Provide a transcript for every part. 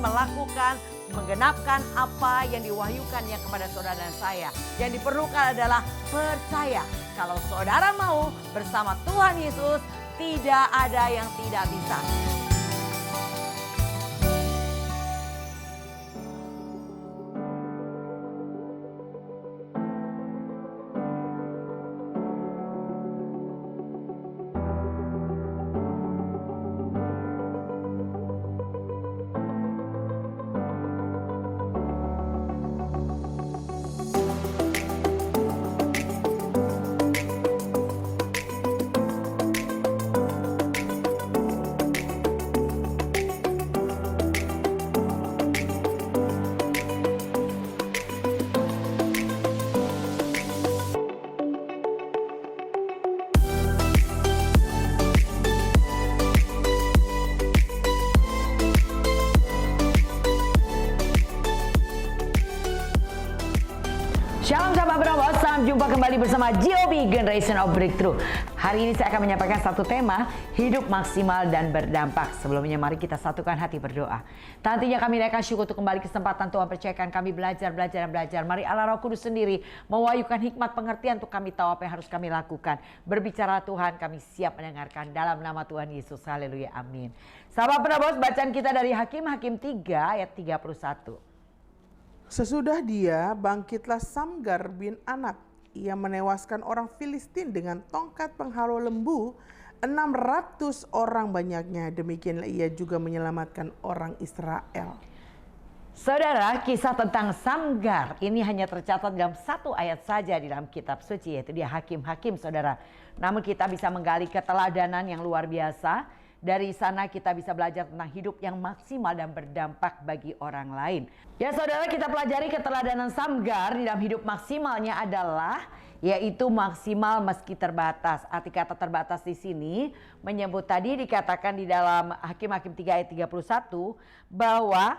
melakukan, menggenapkan apa yang diwahyukannya kepada saudara dan saya. Yang diperlukan adalah percaya. Kalau saudara mau bersama Tuhan Yesus, tidak ada yang tidak bisa. Shalom sahabat Bravos, salam jumpa kembali bersama GOB Generation of Breakthrough. Hari ini saya akan menyampaikan satu tema, hidup maksimal dan berdampak. Sebelumnya mari kita satukan hati berdoa. Nantinya kami naikkan syukur untuk kembali kesempatan Tuhan percayakan kami belajar. Mari Allah Roh Kudus sendiri mewahyukan hikmat pengertian untuk kami tahu apa yang harus kami lakukan. Berbicara Tuhan, kami siap mendengarkan dalam nama Tuhan Yesus. Haleluya, amin. Sahabat Bravos, bacaan kita dari Hakim 3 ayat 31. Sesudah dia, bangkitlah Samgar bin Anat. Ia menewaskan orang Filistin dengan tongkat penghalau lembu, 600 orang banyaknya. Demikianlah ia juga menyelamatkan orang Israel. Saudara, kisah tentang Samgar ini hanya tercatat dalam satu ayat saja di dalam kitab suci, yaitu dia Hakim-Hakim, saudara. Namun kita bisa menggali keteladanan yang luar biasa. Dari sana kita bisa belajar tentang hidup yang maksimal dan berdampak bagi orang lain. Ya saudara, kita pelajari keteladanan Samgar di dalam hidup maksimalnya adalah yaitu maksimal meski terbatas. Arti kata terbatas di sini menyebut tadi dikatakan di dalam Hakim 3 ayat 31 bahwa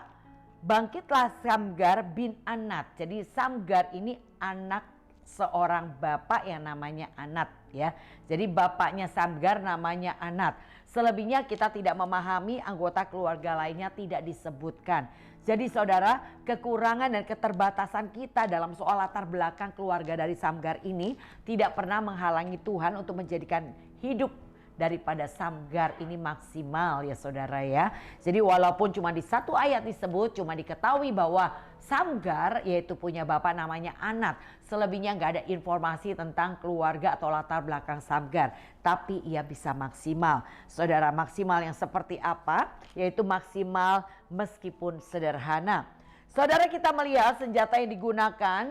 bangkitlah Samgar bin Anat. Jadi Samgar ini anak seorang bapak yang namanya Anat ya. Jadi bapaknya Samgar namanya Anat. Selebihnya kita tidak memahami, anggota keluarga lainnya tidak disebutkan. Jadi saudara, kekurangan dan keterbatasan kita dalam soal latar belakang keluarga dari Samgar ini tidak pernah menghalangi Tuhan untuk menjadikan hidup daripada Samgar ini maksimal ya saudara ya. Jadi walaupun cuma di satu ayat disebut, cuma diketahui bahwa Samgar yaitu punya bapak namanya Anat. Selebihnya nggak ada informasi tentang keluarga atau latar belakang Samgar. Tapi ia bisa maksimal. Saudara, maksimal yang seperti apa? Yaitu maksimal meskipun sederhana. Saudara, kita melihat senjata yang digunakan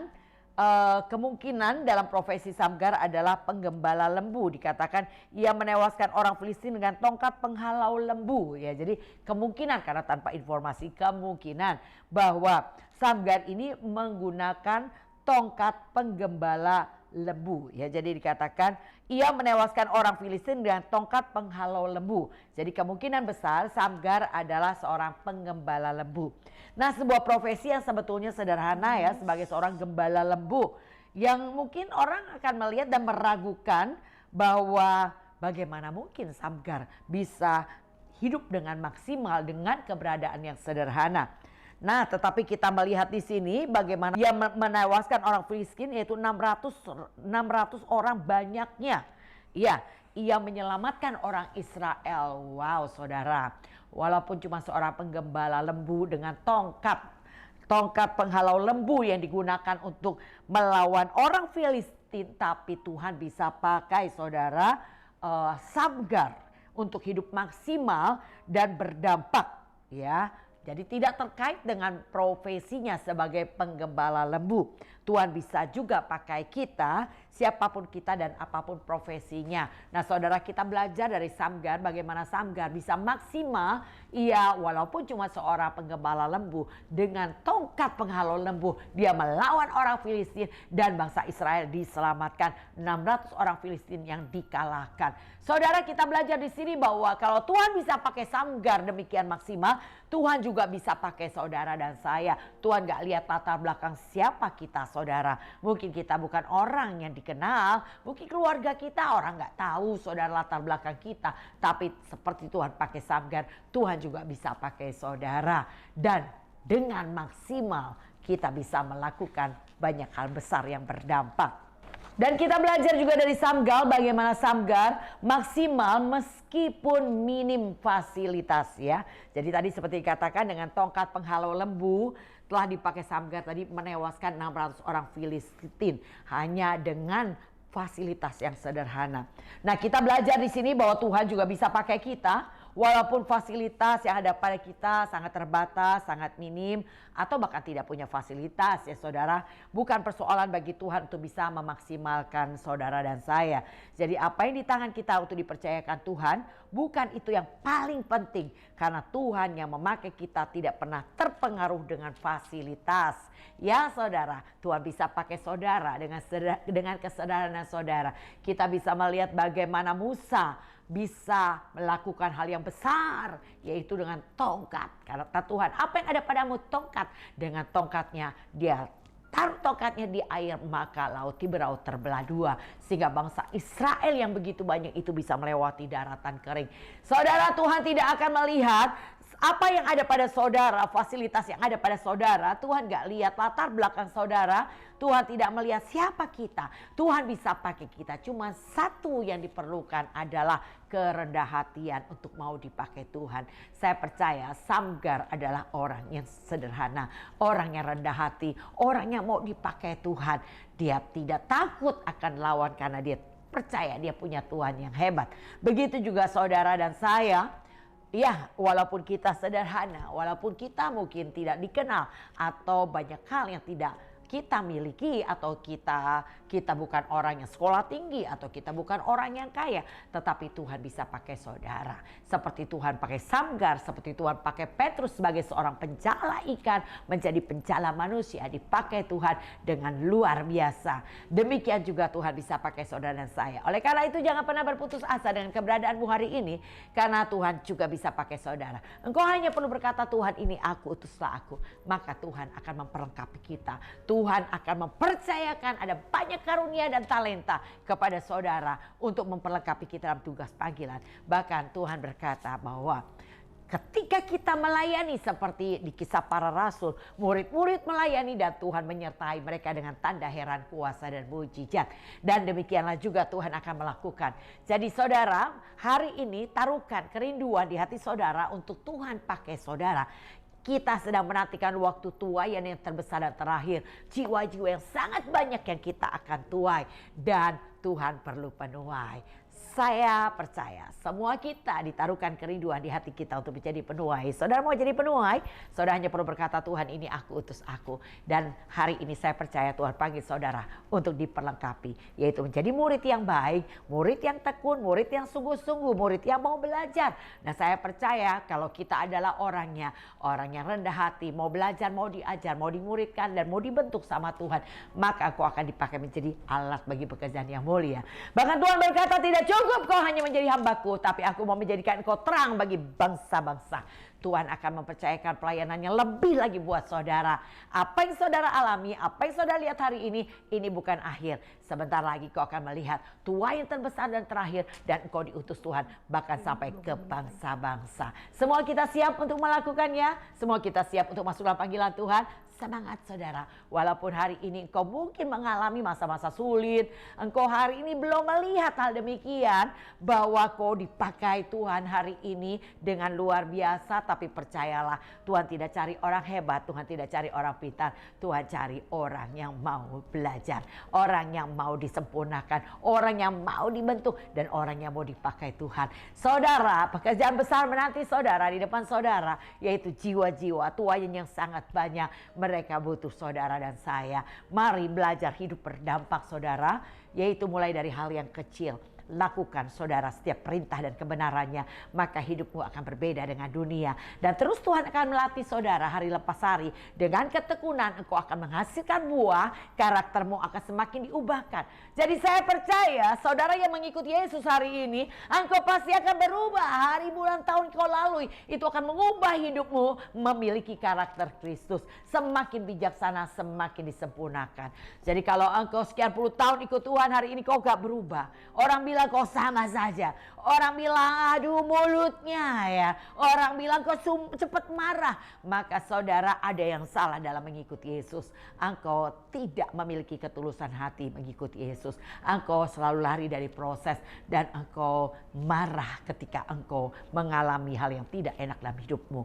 kemungkinan dalam profesi Samgar adalah penggembala lembu. Dikatakan ia menewaskan orang Filistin dengan tongkat penghalau lembu ya. Jadi kemungkinan, karena tanpa informasi, kemungkinan bahwa Samgar ini menggunakan tongkat penggembala lembu ya. Jadi dikatakan ia menewaskan orang Filistin dengan tongkat penghalau lembu. Jadi kemungkinan besar Samgar adalah seorang penggembala lembu. Nah, sebuah profesi yang sebetulnya sederhana ya, sebagai seorang gembala lembu, yang mungkin orang akan melihat dan meragukan bahwa bagaimana mungkin Samgar bisa hidup dengan maksimal dengan keberadaan yang sederhana. Nah, tetapi kita melihat di sini bagaimana ia menewaskan orang Filistin, yaitu 600 orang banyaknya. Iya, ia menyelamatkan orang Israel. Wow, saudara. Walaupun cuma seorang penggembala lembu dengan tongkat penghalau lembu yang digunakan untuk melawan orang Filistin, tapi Tuhan bisa pakai saudara Samgar untuk hidup maksimal dan berdampak ya. Jadi tidak terkait dengan profesinya sebagai penggembala lembu. Tuhan bisa juga pakai kita, siapapun kita dan apapun profesinya. Nah saudara, kita belajar dari Samgar bagaimana Samgar bisa maksimal. Ia walaupun cuma seorang penggembala lembu, dengan tongkat penghalau lembu dia melawan orang Filistin dan bangsa Israel diselamatkan. 600 orang Filistin yang dikalahkan. Saudara, kita belajar di sini bahwa kalau Tuhan bisa pakai Samgar demikian maksimal, Tuhan juga bisa pakai saudara dan saya. Tuhan gak lihat latar belakang siapa kita saudara. Mungkin kita bukan orang yang dikenal. Mungkin keluarga kita orang nggak tahu saudara latar belakang kita. Tapi seperti Tuhan pakai Samgar, Tuhan juga bisa pakai saudara. Dan dengan maksimal kita bisa melakukan banyak hal besar yang berdampak. Dan kita belajar juga dari Samgar bagaimana Samgar maksimal meskipun minim fasilitas ya. Jadi tadi seperti dikatakan dengan tongkat penghalau lembu telah dipakai Samgar tadi menewaskan 600 orang Filistin hanya dengan fasilitas yang sederhana. Nah, kita belajar di sini bahwa Tuhan juga bisa pakai kita walaupun fasilitas yang ada pada kita sangat terbatas, sangat minim, atau bahkan tidak punya fasilitas ya saudara. Bukan persoalan bagi Tuhan untuk bisa memaksimalkan saudara dan saya. Jadi apa yang di tangan kita untuk dipercayakan Tuhan, bukan itu yang paling penting. Karena Tuhan yang memakai kita tidak pernah terpengaruh dengan fasilitas. Ya saudara, Tuhan bisa pakai saudara dengan kesadaran saudara. Kita bisa melihat bagaimana Musa bisa melakukan hal yang besar, yaitu dengan tongkat. Karena Tuhan, apa yang ada padamu? Tongkat. Dengan tongkatnya dia taruh tongkatnya di air, maka laut Tiberau terbelah dua, sehingga bangsa Israel yang begitu banyak itu bisa melewati daratan kering. Saudara, Tuhan tidak akan melihat apa yang ada pada saudara, fasilitas yang ada pada saudara. Tuhan gak lihat latar belakang saudara. Tuhan tidak melihat siapa kita. Tuhan bisa pakai kita. Cuma satu yang diperlukan adalah kerendah hatian untuk mau dipakai Tuhan. Saya percaya Samgar adalah orang yang sederhana, orang yang rendah hati, orang yang mau dipakai Tuhan. Dia tidak takut akan lawan karena dia percaya dia punya Tuhan yang hebat. Begitu juga saudara dan saya. Ya, walaupun kita sederhana, walaupun kita mungkin tidak dikenal atau banyak hal yang tidak kita miliki, atau kita bukan orang yang sekolah tinggi, atau kita bukan orang yang kaya, tetapi Tuhan bisa pakai saudara. Seperti Tuhan pakai Samgar, seperti Tuhan pakai Petrus sebagai seorang penjala ikan menjadi penjala manusia, dipakai Tuhan dengan luar biasa. Demikian juga Tuhan bisa pakai saudara dan saya. Oleh karena itu jangan pernah berputus asa dengan keberadaanmu hari ini, karena Tuhan juga bisa pakai saudara. Engkau hanya perlu berkata, Tuhan ini aku, utuslah aku. Maka Tuhan akan memperlengkapi kita. Tuhan akan mempercayakan ada banyak karunia dan talenta kepada saudara untuk memperlengkapi kita dalam tugas panggilan. Bahkan Tuhan berkata bahwa ketika kita melayani seperti di Kisah Para Rasul, murid-murid melayani dan Tuhan menyertai mereka dengan tanda heran, kuasa dan mujizat. Dan demikianlah juga Tuhan akan melakukan. Jadi saudara, hari ini taruhkan kerinduan di hati saudara untuk Tuhan pakai saudara. Kita sedang menantikan waktu tuaian yang terbesar dan terakhir. Jiwa-jiwa yang sangat banyak yang kita akan tuai. Dan Tuhan perlu penuai. Saya percaya semua kita ditaruhkan kerinduan di hati kita untuk menjadi penuai. Saudara mau jadi penuai? Saudara hanya perlu berkata, Tuhan ini aku, utus aku. Dan hari ini saya percaya Tuhan panggil saudara untuk diperlengkapi. Yaitu menjadi murid yang baik, murid yang tekun, murid yang sungguh-sungguh, murid yang mau belajar. Nah saya percaya kalau kita adalah orangnya, orang yang rendah hati, mau belajar, mau diajar, mau dimuridkan, dan mau dibentuk sama Tuhan. Maka aku akan dipakai menjadi alat bagi pekerjaan yang mulia. Bahkan Tuhan berkata, tidak cukup kau hanya menjadi hambaku, tapi aku mau menjadikan kau terang bagi bangsa-bangsa. Tuhan akan mempercayakan pelayanannya lebih lagi buat saudara. Apa yang saudara alami, apa yang saudara lihat hari ini bukan akhir. Sebentar lagi kau akan melihat tuai yang terbesar dan terakhir, dan engkau diutus Tuhan bahkan sampai ke bangsa-bangsa. Semua kita siap untuk melakukannya, semua kita siap untuk masuk dalam panggilan Tuhan. Semangat saudara, walaupun hari ini engkau mungkin mengalami masa-masa sulit, engkau hari ini belum melihat hal demikian, bahwa kau dipakai Tuhan hari ini dengan luar biasa, tapi percayalah Tuhan tidak cari orang hebat, Tuhan tidak cari orang pintar, Tuhan cari orang yang mau belajar, orang yang mau disempurnakan, orang yang mau dibentuk, dan orang yang mau dipakai Tuhan. Saudara, pekerjaan besar menanti saudara di depan saudara, yaitu jiwa-jiwa tuayan yang sangat banyak. Mereka butuh saudara dan saya. Mari belajar hidup berdampak saudara, yaitu mulai dari hal yang kecil. lakukan saudara setiap perintah dan kebenarannya, maka hidupmu akan berbeda dengan dunia. Dan terus Tuhan akan melatih saudara hari lepas hari. Dengan ketekunan engkau akan menghasilkan buah, karaktermu akan semakin diubahkan. Jadi saya percaya saudara yang mengikuti Yesus hari ini, engkau pasti akan berubah. Hari, bulan, tahun kau lalui itu akan mengubah hidupmu memiliki karakter Kristus. Semakin bijaksana, semakin disempurnakan. Jadi kalau engkau sekian puluh tahun ikut Tuhan, hari ini kau gak berubah, orang bilang kau sama saja. Orang bilang aduh mulutnya ya. Orang bilang kau cepat marah. Maka saudara ada yang salah dalam mengikuti Yesus. Engkau tidak memiliki ketulusan hati mengikuti Yesus. Engkau selalu lari dari proses. Dan engkau marah ketika engkau mengalami hal yang tidak enak dalam hidupmu.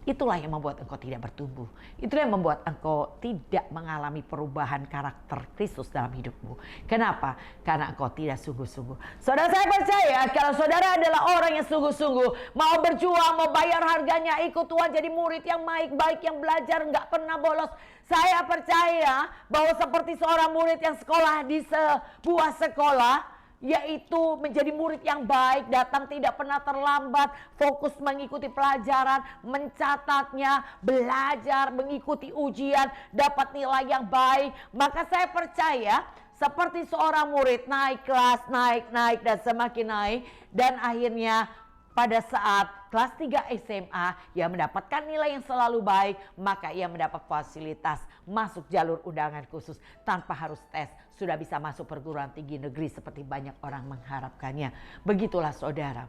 Itulah yang membuat engkau tidak bertumbuh. Itulah yang membuat engkau tidak mengalami perubahan karakter Kristus dalam hidupmu. Kenapa? Karena engkau tidak sungguh-sungguh. Saudara, saya percaya kalau saudara adalah orang yang sungguh-sungguh, mau berjuang, mau bayar harganya, ikut Tuhan jadi murid yang baik, yang belajar, nggak pernah bolos. Saya percaya bahwa seperti seorang murid yang sekolah di sebuah sekolah, yaitu menjadi murid yang baik, datang tidak pernah terlambat, fokus mengikuti pelajaran, mencatatnya, belajar, mengikuti ujian, dapat nilai yang baik. Maka saya percaya seperti seorang murid naik kelas, naik dan semakin naik, dan akhirnya pada saat kelas 3 SMA ia mendapatkan nilai yang selalu baik, maka ia mendapat fasilitas masuk jalur undangan khusus tanpa harus tes, sudah bisa masuk perguruan tinggi negeri seperti banyak orang mengharapkannya. Begitulah saudara,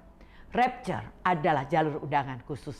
rapture adalah jalur undangan khusus.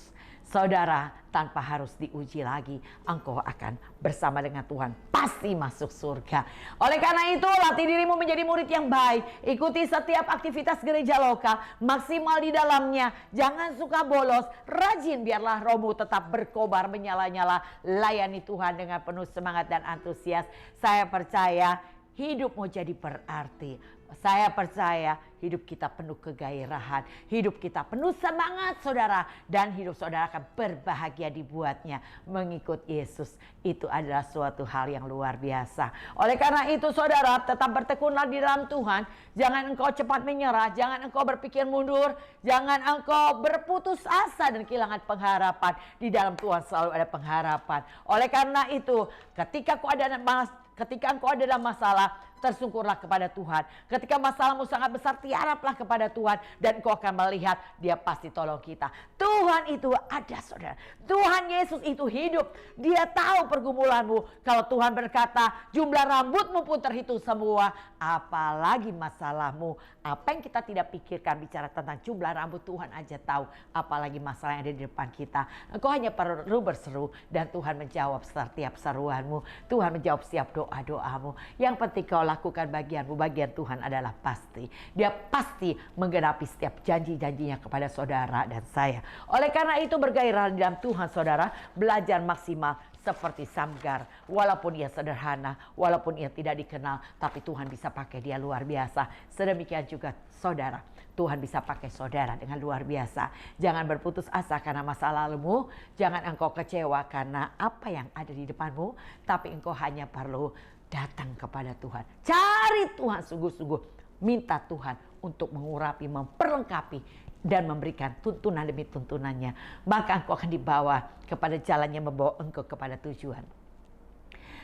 Saudara, tanpa harus diuji lagi, engkau akan bersama dengan Tuhan pasti masuk surga. Oleh karena itu, latih dirimu menjadi murid yang baik. Ikuti setiap aktivitas gereja lokal, maksimal di dalamnya. Jangan suka bolos, rajin biarlah rohmu tetap berkobar menyala-nyala. Layani Tuhan dengan penuh semangat dan antusias. Saya percaya hidupmu jadi berarti. Saya percaya hidup kita penuh kegairahan, hidup kita penuh semangat saudara, dan hidup saudara akan berbahagia dibuatnya. Mengikut Yesus itu adalah suatu hal yang luar biasa. Oleh karena itu saudara, tetap bertekunlah di dalam Tuhan. Jangan engkau cepat menyerah, jangan engkau berpikir mundur, jangan engkau berputus asa dan kehilangan pengharapan. Di dalam Tuhan selalu ada pengharapan. Oleh karena itu, ketika engkau ada dalam masalah, tersungkurlah kepada Tuhan. Ketika masalahmu sangat besar, tiaraplah kepada Tuhan, dan kau akan melihat Dia pasti tolong kita. Tuhan itu ada saudara. Tuhan Yesus itu hidup. Dia tahu pergumulanmu. Kalau Tuhan berkata jumlah rambutmu pun terhitung semua, apalagi masalahmu. Apa yang kita tidak pikirkan bicara tentang jumlah rambut, Tuhan aja tahu. Apalagi masalah yang ada di depan kita. Engkau hanya perlu berseru dan Tuhan menjawab setiap seruanmu. Tuhan menjawab setiap doa-doamu. Yang penting kau lakukan bagianmu. Bagian Tuhan adalah pasti. Dia pasti menggenapi setiap janji-janjinya kepada saudara dan saya. Oleh karena itu bergairah di dalam Tuhan saudara. Belajar maksimal seperti Samgar. Walaupun ia sederhana, walaupun ia tidak dikenal, tapi Tuhan bisa pakai dia luar biasa. Sedemikian juga saudara, Tuhan bisa pakai saudara dengan luar biasa. Jangan berputus asa karena masa lalumu. Jangan engkau kecewa karena apa yang ada di depanmu. Tapi engkau hanya perlu datang kepada Tuhan. Cari Tuhan sungguh-sungguh. Minta Tuhan untuk mengurapi, memperlengkapi, dan memberikan tuntunan demi tuntunannya. Maka engkau akan dibawa kepada jalan yang membawa engkau kepada tujuan.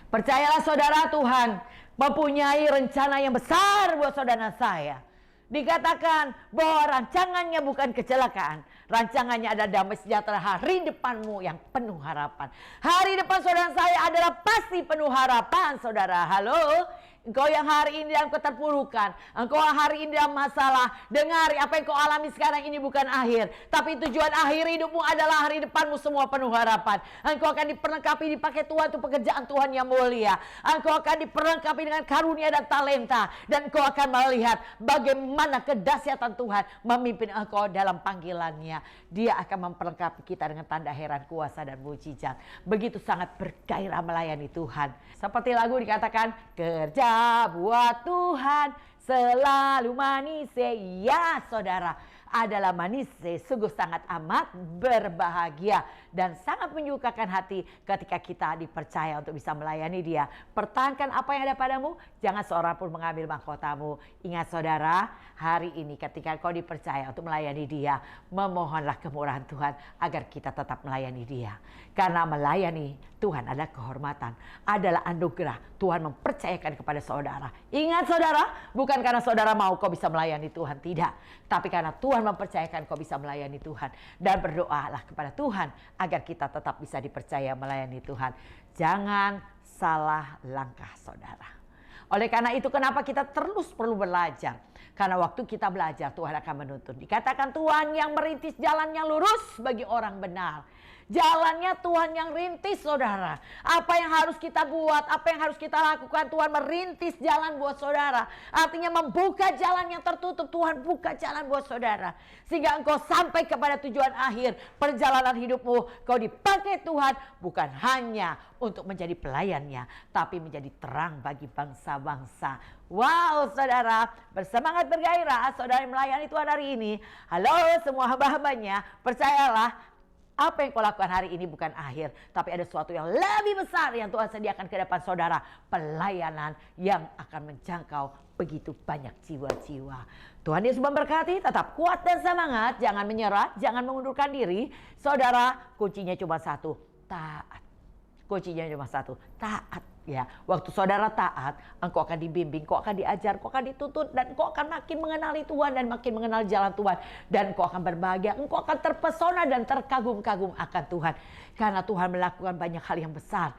Percayalah saudara, Tuhan mempunyai rencana yang besar buat saudara saya. Dikatakan bahwa rancangannya bukan kecelakaan. Rancangannya ada damai sejahtera, hari depanmu yang penuh harapan. Hari depan saudara saya adalah pasti penuh harapan saudara. Halo? Engkau yang hari ini dalam keterpurukan, engkau hari ini dalam masalah, dengari apa yang kau alami sekarang ini bukan akhir. Tapi tujuan akhir hidupmu adalah hari depanmu semua penuh harapan. Engkau akan diperlengkapi, dipakai Tuhan untuk pekerjaan Tuhan yang mulia. Engkau akan diperlengkapi dengan karunia dan talenta. Dan engkau akan melihat bagaimana kedahsyatan Tuhan memimpin engkau dalam panggilannya. Dia akan memperlengkapi kita dengan tanda heran, kuasa, dan mujizat. Begitu sangat bergairah melayani Tuhan. Seperti lagu dikatakan, kerja buat Tuhan selalu manis. Ya saudara, adalah manis, sungguh sangat amat berbahagia dan sangat menyukakan hati ketika kita dipercaya untuk bisa melayani Dia. Pertahankan apa yang ada padamu, jangan seorang pun mengambil mahkotamu. Ingat saudara, hari ini ketika kau dipercaya untuk melayani Dia, memohonlah kemurahan Tuhan agar kita tetap melayani Dia. Karena melayani Tuhan adalah kehormatan, adalah anugerah. Tuhan mempercayakan kepada saudara. Ingat saudara, bukan karena saudara mau kau bisa melayani Tuhan, tidak. Tapi karena Tuhan mempercayakan kau bisa melayani Tuhan. Dan berdoalah kepada Tuhan agar kita tetap bisa dipercaya melayani Tuhan. Jangan salah langkah saudara. Oleh karena itu kenapa kita terus perlu belajar. Karena waktu kita belajar Tuhan akan menuntun. Dikatakan Tuhan yang merintis jalan yang lurus bagi orang benar. Jalannya Tuhan yang rintis saudara. Apa yang harus kita buat, apa yang harus kita lakukan, Tuhan merintis jalan buat saudara. Artinya membuka jalan yang tertutup, Tuhan buka jalan buat saudara. Sehingga engkau sampai kepada tujuan akhir perjalanan hidupmu. Kau dipakai Tuhan bukan hanya untuk menjadi pelayannya, tapi menjadi terang bagi bangsa-bangsa. Wow saudara, bersemangat bergairah saudara yang melayani Tuhan hari ini. Halo semua hamba-hambanya, percayalah. Apa yang kau lakukan hari ini bukan akhir, tapi ada sesuatu yang lebih besar yang Tuhan sediakan ke depan saudara. Pelayanan yang akan menjangkau begitu banyak jiwa-jiwa. Tuhan Yesus memberkati, tetap kuat dan semangat. Jangan menyerah, jangan mengundurkan diri. Saudara, kuncinya cuma satu, taat. Kuncinya cuma satu, taat. Ya, waktu saudara taat, engkau akan dibimbing, engkau akan diajar, engkau akan dituntut, dan engkau akan makin mengenali Tuhan dan makin mengenal jalan Tuhan. Dan engkau akan berbahagia, engkau akan terpesona dan terkagum-kagum akan Tuhan. Karena Tuhan melakukan banyak hal yang besar.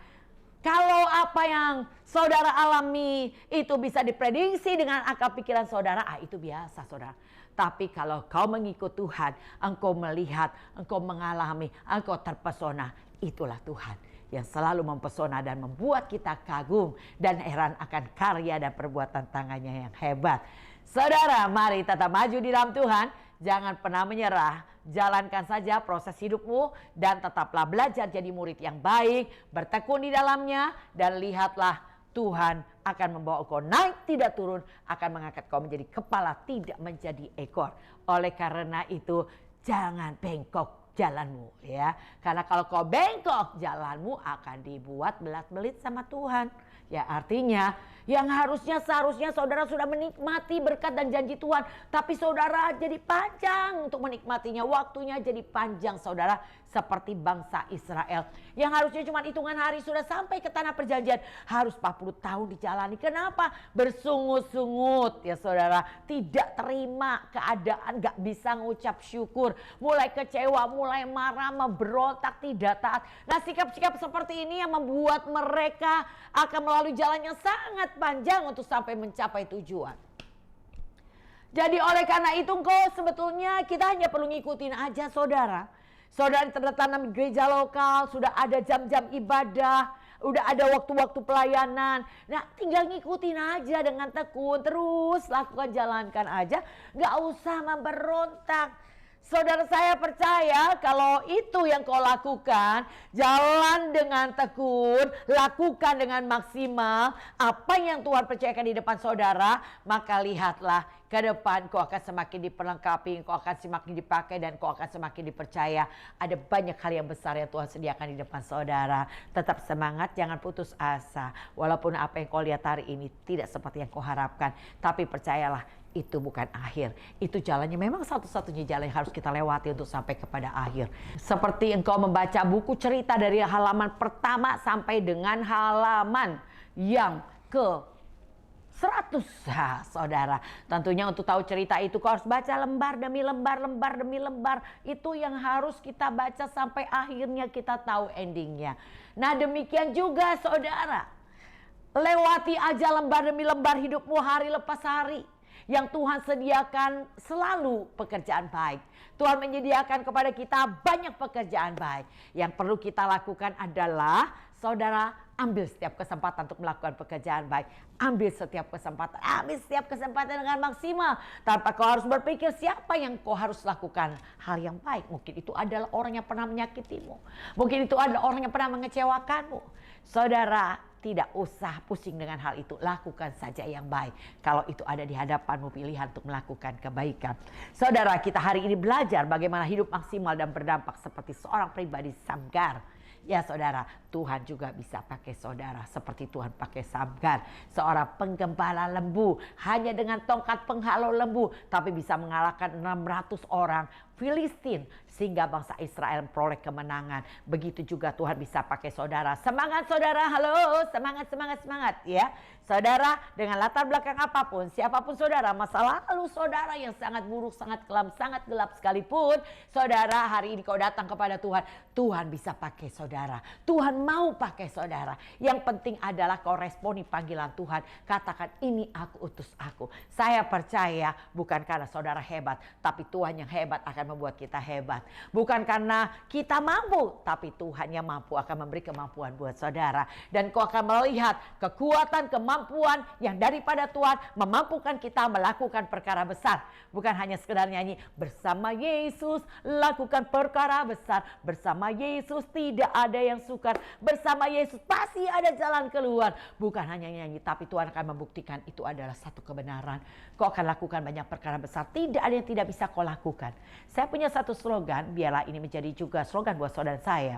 Kalau apa yang saudara alami itu bisa diprediksi dengan akal pikiran saudara, itu biasa saudara. Tapi kalau kau mengikut Tuhan, engkau melihat, engkau mengalami, engkau terpesona, itulah Tuhan yang selalu mempesona dan membuat kita kagum dan heran akan karya dan perbuatan tangannya yang hebat. Saudara, mari tetap maju di dalam Tuhan. Jangan pernah menyerah. Jalankan saja proses hidupmu dan tetaplah belajar jadi murid yang baik. Bertekun di dalamnya dan lihatlah Tuhan akan membawa kau naik tidak turun. Akan mengangkat kau menjadi kepala tidak menjadi ekor. Oleh karena itu jangan bengkok jalanmu ya. Karena kalau kau bengkok jalanmu akan dibuat belat-belit sama Tuhan. Ya artinya yang seharusnya saudara sudah menikmati berkat dan janji Tuhan. Tapi saudara jadi panjang untuk menikmatinya. Waktunya jadi panjang saudara. Seperti bangsa Israel. Yang harusnya cuma hitungan hari sudah sampai ke tanah perjanjian. Harus 40 tahun dijalani. Kenapa? Bersungut-sungut ya saudara. Tidak terima keadaan. Gak bisa ngucap syukur. Mulai kecewa, mulai marah, memberontak, tidak taat. Nah sikap-sikap seperti ini yang membuat mereka akan melalui jalan yang sangat panjang untuk sampai mencapai tujuan. Jadi oleh karena itu sebetulnya kita hanya perlu ngikutin aja saudara. Saudara tertanam di gereja lokal, sudah ada jam-jam ibadah, udah ada waktu-waktu pelayanan. Nah tinggal ngikutin aja dengan tekun, terus lakukan, jalankan aja. Gak usah memberontak. Saudara saya percaya kalau itu yang kau lakukan, jalan dengan tekun, lakukan dengan maksimal apa yang Tuhan percayakan di depan saudara, maka lihatlah ke depan kau akan semakin diperlengkapi, kau akan semakin dipakai dan kau akan semakin dipercaya. Ada banyak hal yang besar yang Tuhan sediakan di depan saudara. Tetap semangat, jangan putus asa. Walaupun apa yang kau lihat hari ini tidak seperti yang kau harapkan, tapi percayalah itu bukan akhir. Itu jalannya memang satu-satunya jalan yang harus kita lewati untuk sampai kepada akhir. Seperti engkau membaca buku cerita dari halaman pertama sampai dengan halaman yang ke 100. Saudara, tentunya untuk tahu cerita itu kau harus baca lembar demi lembar, lembar demi lembar. Itu yang harus kita baca sampai akhirnya kita tahu endingnya. Nah demikian juga saudara, lewati aja lembar demi lembar hidupmu hari lepas hari. Yang Tuhan sediakan selalu pekerjaan baik. Tuhan menyediakan kepada kita banyak pekerjaan baik. Yang perlu kita lakukan adalah saudara Ambil setiap kesempatan untuk melakukan pekerjaan baik. Ambil setiap kesempatan dengan maksimal. Tanpa kau harus berpikir siapa yang kau harus lakukan hal yang baik. Mungkin itu adalah orang yang pernah menyakitimu. Mungkin itu adalah orang yang pernah mengecewakanmu. Saudara, tidak usah pusing dengan hal itu. Lakukan saja yang baik. Kalau itu ada di hadapanmu, pilihan untuk melakukan kebaikan. Saudara, kita hari ini belajar bagaimana hidup maksimal dan berdampak seperti seorang pribadi Samgar. Ya saudara, Tuhan juga bisa pakai saudara seperti Tuhan pakai Samgar. Seorang penggembala lembu hanya dengan tongkat penghalau lembu. Tapi bisa mengalahkan 600 orang Filistin. Sehingga bangsa Israel memperoleh kemenangan. Begitu juga Tuhan bisa pakai saudara. Semangat saudara, halo, semangat ya. Saudara, dengan latar belakang apapun, siapapun saudara, masa lalu saudara yang sangat buruk, sangat kelam, sangat gelap sekalipun, saudara hari ini kau datang kepada Tuhan, Tuhan bisa pakai saudara. Tuhan mau pakai saudara. Yang penting adalah kau responi panggilan Tuhan. Katakan, ini aku, utus aku. Saya percaya bukan karena saudara hebat, tapi Tuhan yang hebat akan membuat kita hebat. Bukan karena kita mampu, tapi Tuhan yang mampu akan memberi kemampuan buat saudara. Dan kau akan melihat kekuatan, kemampuan yang daripada Tuhan memampukan kita melakukan perkara besar. Bukan hanya sekedar nyanyi, bersama Yesus lakukan perkara besar. Bersama Yesus tidak ada yang sukar. Bersama Yesus pasti ada jalan keluar. Bukan hanya nyanyi, tapi Tuhan akan membuktikan itu adalah satu kebenaran. Kau akan lakukan banyak perkara besar. Tidak ada yang tidak bisa kau lakukan. Saya punya satu slogan, biarlah ini menjadi juga slogan buat saudara saya.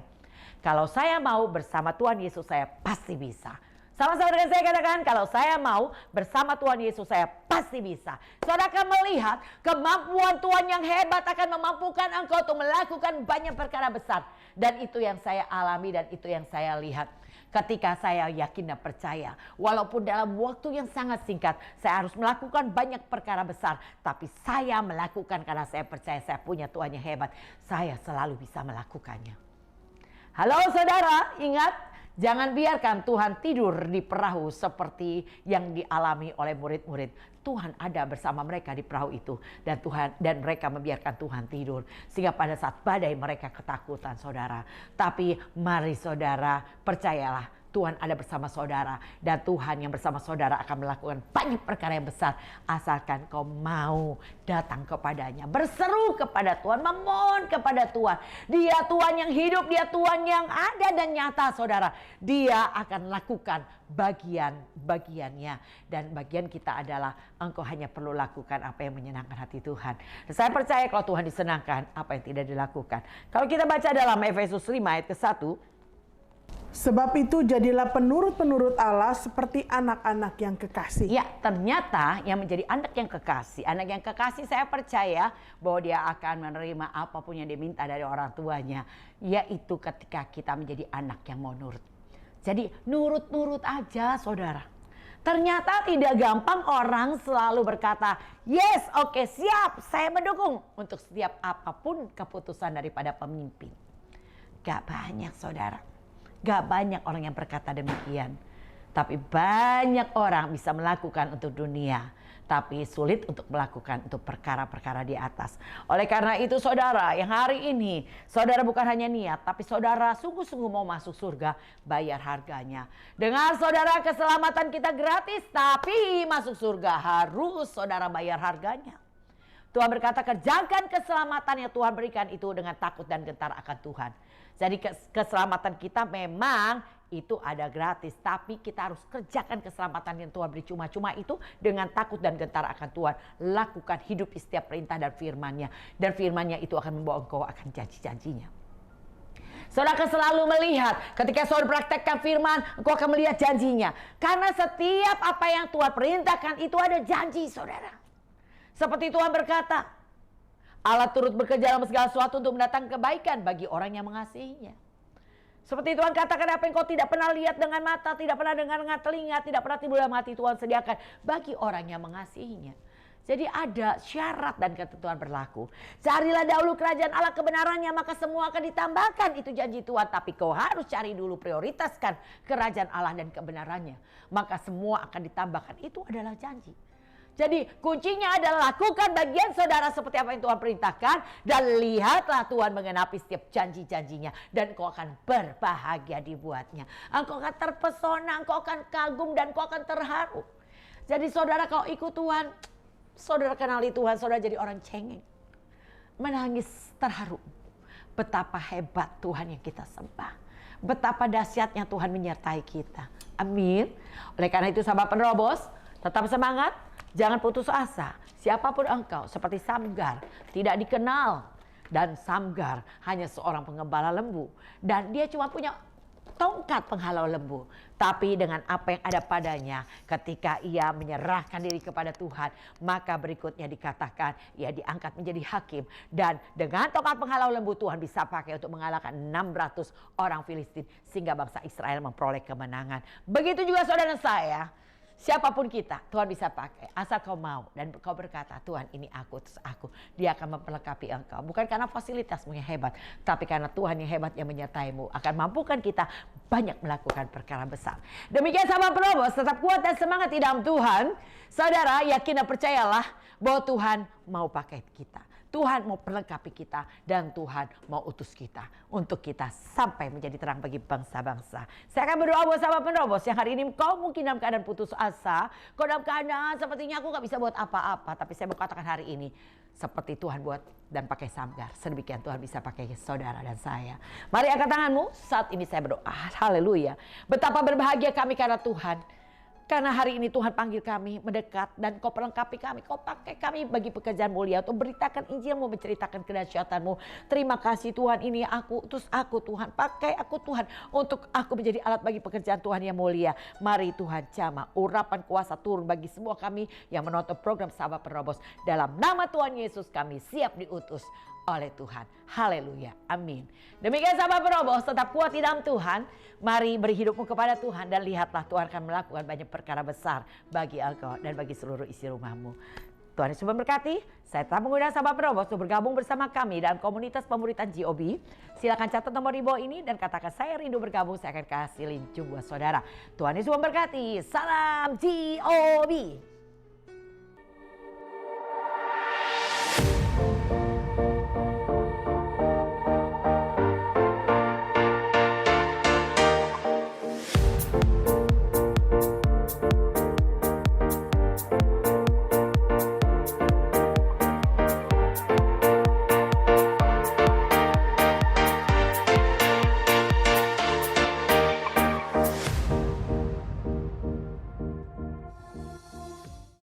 Kalau saya mau bersama Tuhan Yesus, saya pasti bisa. Sama-sama dengan saya katakan, kalau saya mau bersama Tuhan Yesus, saya pasti bisa. Saudara akan melihat kemampuan Tuhan yang hebat akan memampukan engkau untuk melakukan banyak perkara besar. Dan itu yang saya alami dan itu yang saya lihat. Ketika saya yakin dan percaya, walaupun dalam waktu yang sangat singkat, saya harus melakukan banyak perkara besar. Tapi saya melakukan karena saya percaya saya punya Tuhan yang hebat. Saya selalu bisa melakukannya. Halo saudara, ingat. Jangan biarkan Tuhan tidur di perahu seperti yang dialami oleh murid-murid. Tuhan ada bersama mereka di perahu itu. Dan mereka membiarkan Tuhan tidur. Sehingga pada saat badai mereka ketakutan saudara. Tapi mari saudara, percayalah. Tuhan ada bersama saudara. Dan Tuhan yang bersama saudara akan melakukan banyak perkara yang besar. Asalkan kau mau datang kepadanya. Berseru kepada Tuhan. Memohon kepada Tuhan. Dia Tuhan yang hidup. Dia Tuhan yang ada dan nyata saudara. Dia akan lakukan bagian-bagiannya. Dan bagian kita adalah engkau hanya perlu lakukan apa yang menyenangkan hati Tuhan. Dan saya percaya kalau Tuhan disenangkan, apa yang tidak dilakukan. Kalau kita baca dalam Efesus 5 ayat ke-1. Sebab itu jadilah penurut-penurut Allah seperti anak-anak yang kekasih. Ya, ternyata yang menjadi anak yang kekasih. Anak yang kekasih saya percaya bahwa dia akan menerima apapun yang diminta dari orang tuanya. Yaitu ketika kita menjadi anak yang mau nurut. Jadi nurut-nurut aja saudara. Ternyata tidak gampang orang selalu berkata, yes, oke, siap, saya mendukung. Untuk setiap apapun keputusan daripada pemimpin. Gak banyak saudara. Gak banyak orang yang berkata demikian. Tapi banyak orang bisa melakukan untuk dunia. Tapi sulit untuk melakukan untuk perkara-perkara di atas. Oleh karena itu saudara, yang hari ini saudara bukan hanya niat. Tapi saudara sungguh-sungguh mau masuk surga, bayar harganya. Dengar saudara, keselamatan kita gratis. Tapi masuk surga harus saudara bayar harganya. Tuhan berkata, kerjakan keselamatan yang Tuhan berikan itu dengan takut dan gentar akan Tuhan. Jadi keselamatan kita memang itu ada gratis. Tapi kita harus kerjakan keselamatan yang Tuhan beri cuma-cuma itu dengan takut dan gentar akan Tuhan. Lakukan hidup di setiap perintah dan firman-Nya. Dan firman-Nya itu akan membawa engkau akan janji-janjinya. Saudara akan selalu melihat ketika saudara praktekkan firman, engkau akan melihat janjinya. Karena setiap apa yang Tuhan perintahkan itu ada janji saudara. Seperti Tuhan berkata, Allah turut bekerja dalam segala sesuatu untuk mendatangkan kebaikan bagi orang yang mengasihinya. Seperti Tuhan katakan, apa yang kau tidak pernah lihat dengan mata, tidak pernah dengar dengan telinga, tidak pernah timbul dalam hati, Tuhan sediakan bagi orang yang mengasihinya. Jadi ada syarat dan ketentuan berlaku. Carilah dahulu kerajaan Allah kebenarannya, maka semua akan ditambahkan. Itu janji Tuhan. Tapi kau harus cari dulu, prioritaskan kerajaan Allah dan kebenarannya. Maka semua akan ditambahkan. Itu adalah janji. Jadi kuncinya adalah lakukan bagian saudara seperti apa yang Tuhan perintahkan. Dan lihatlah Tuhan mengenapi setiap janji-janjinya. Dan engkau akan berbahagia dibuatnya. Engkau akan terpesona, engkau akan kagum dan engkau akan terharu. Jadi saudara kalau ikut Tuhan, saudara kenali Tuhan, saudara jadi orang cengeng. Menangis terharu. Betapa hebat Tuhan yang kita sembah. Betapa dahsyatnya Tuhan menyertai kita. Amin. Oleh karena itu sahabat penerobos, tetap semangat. Jangan putus asa. Siapapun engkau seperti Samgar tidak dikenal. Dan Samgar hanya seorang pengembala lembu. Dan dia cuma punya tongkat penghalau lembu. Tapi dengan apa yang ada padanya, ketika ia menyerahkan diri kepada Tuhan, maka berikutnya dikatakan ia diangkat menjadi hakim. Dan dengan tongkat penghalau lembu Tuhan bisa pakai untuk mengalahkan 600 orang Filistin. Sehingga bangsa Israel memperoleh kemenangan. Begitu juga saudara saya. Siapapun kita, Tuhan bisa pakai. Asal kau mau dan kau berkata, Tuhan ini aku, terus aku. Dia akan memperlengkapi engkau. Bukan karena fasilitasmu yang hebat, tapi karena Tuhan yang hebat yang menyertaimu. Akan mampukan kita banyak melakukan perkara besar. Demikian sahabat penerobos, tetap kuat dan semangat di dalam Tuhan. Saudara, yakin dan percayalah bahwa Tuhan mau pakai kita. Tuhan mau perlengkapi kita dan Tuhan mau utus kita untuk kita sampai menjadi terang bagi bangsa-bangsa. Saya akan berdoa buat sahabat penerobos yang hari ini kau mungkin dalam keadaan putus asa. Kau dalam keadaan sepertinya aku gak bisa buat apa-apa. Tapi saya mau katakan hari ini seperti Tuhan buat dan pakai Samgar. Sedemikian Tuhan bisa pakai saudara dan saya. Mari angkat tanganmu, saat ini saya berdoa. Haleluya. Betapa berbahagia kami karena Tuhan. Karena hari ini Tuhan panggil kami mendekat dan kau perlengkapi kami. Kau pakai kami bagi pekerjaan mulia untuk beritakan Injilmu, menceritakan kedahsyatanmu. Terima kasih Tuhan, ini aku, terus aku Tuhan. Pakai aku Tuhan untuk aku menjadi alat bagi pekerjaan Tuhan yang mulia. Mari Tuhan jamah urapan kuasa turun bagi semua kami yang menonton program Sahabat Penerobos. Dalam nama Tuhan Yesus kami siap diutus oleh Tuhan. Haleluya. Amin. Demikian sahabat penerobos, tetap kuat di dalam Tuhan. Mari beri hidupmu kepada Tuhan dan lihatlah Tuhan akan melakukan banyak perkara besar bagi engkau dan bagi seluruh isi rumahmu. Tuhan Yesus memberkati. Saya telah mengundang sahabat penerobos untuk bergabung bersama kami dalam komunitas pemuritan GOB. Silakan catat nomor di bawah ini dan katakan saya rindu bergabung. Saya akan kasih link buat saudara. Tuhan Yesus memberkati. Salam GOB.